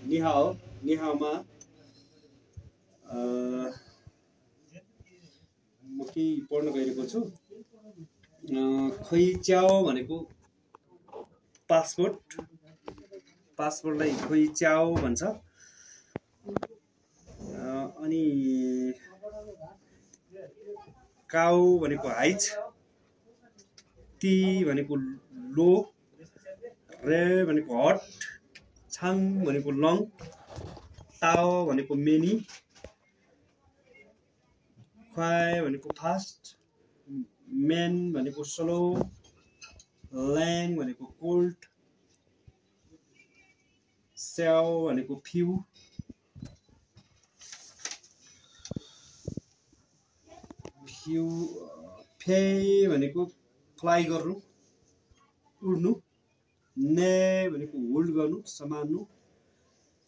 निहाओ निहाओमा म के पढ्न गइरहेको छु। खोइ च्याओ भनेको पासपोर्टलाई खोइ च्याओ भन्छ। अनि काउ भनेको हाइट, ती भनेको लो, रे भनेको हट, छाङ भनेको लङ, ताओ भनेको मेनी, ख्वाइ भनेको फास्ट, मेन भनेको स्लो, ल्याङ भनेको कोल्ड, स्याओ भनेको फ्यु, फे भनेको फ्लाइ गर्नु उड्नु, ने भनेको होल्ड गर्नु समात्नु,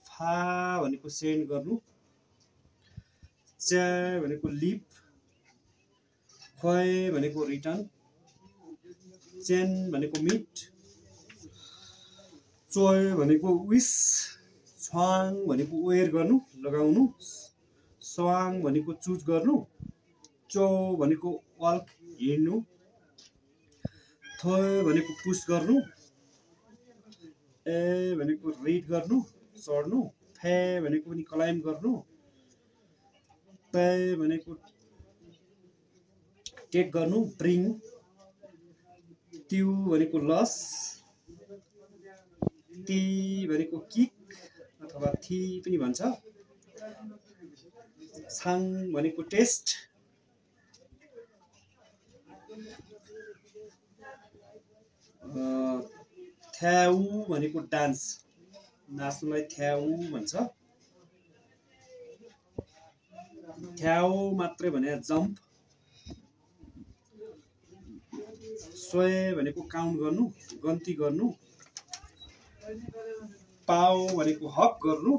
फा भनेको सेन्ड गर्नु, च्या भनेको लिप, खोइ भनेको रिटर्न, चेन भनेको मिट, चोय भनेको विस, छ्वाङ भनेको वेयर गर्नु लगाउनु, स्वाङ भनेको चुज गर्नु, चो भनेको वाल्क हिँड्नु, थोय भनेको पुस गर्नु, ए भनेको रिड गर्नु चढ्नु, फे भनेको पनि क्लाइम्ब गर्नु, पे भनेको टेक गर्नु ब्रिङ, त्यु भनेको लस, ती भनेको किक अथवा थी पनि भन्छ, छाङ भनेको टेस्ट, थ्याउ भनेको डान्स नाच्नुलाई थ्याउ भन्छ, थ्याउ मात्रै भने जम्प, सोए भनेको काउन्ट गर्नु गन्ती गर्नु, पाओ भनेको हक गर्नु,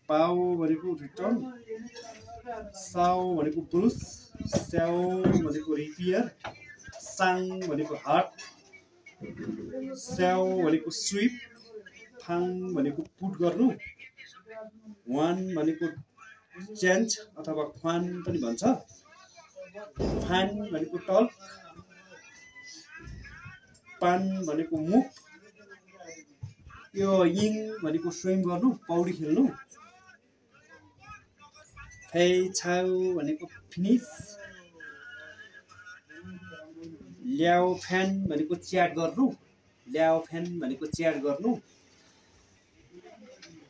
पाओ भनेको रिटर्न, साओ भनेको ब्रुस, स्याओ भनेको रिपेयर, साङ भनेको हार्ट, स्याओ भनेको स्विप, फाङ भनेको पुट गर्नु, वान भनेको चेन्ज अथवा ख्वान पनि भन्छ, फान भनेको टल्क, पान भनेको मुख, यो यिङ भनेको स्विम गर्नु पौडी खेल्नु, फे छाउ भनेको फिनिस, ल्याओ फ्यान भनेको च्याट गर्नु, ल्याओ फ्यान भनेको च्याट गर्नु,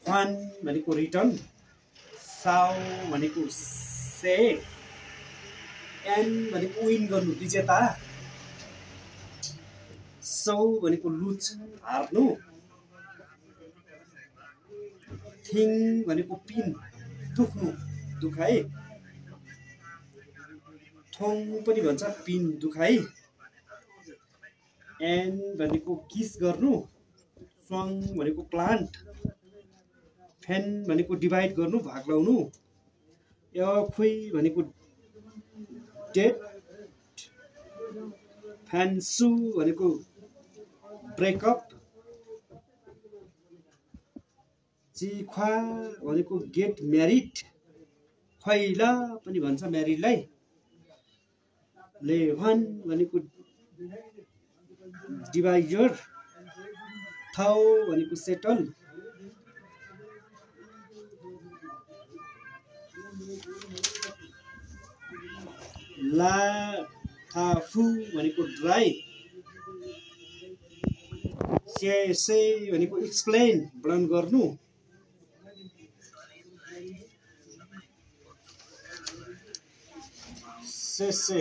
ख्वान भनेको रिटर्न, साओ भनेको से, एन भनेको विन गर्नु विजेता, सौ भनेको लुज हार्नु, थिङ भनेको पिन दुख्नु दुखाइ, थोङ पनि भन्छ पिन दुखाइ, एन भनेको किस गर्नु, स्वाङ भनेको प्लान्ट, फेन भनेको डिभाइड गर्नु भाग लाउनु, यो खुइ भनेको डेट, फ्यान्सु भनेको ब्रेकअप, चिख्वा भनेको गेट म्यारिड, खुइला पनि भन्छ म्यारिडलाई, लेवान भनेको डिभाइजर, थाउ भनेको सेटल, ला थाफु भनेको ड्राई, से भनेको एक्सप्लेन वर्णन गर्नु, से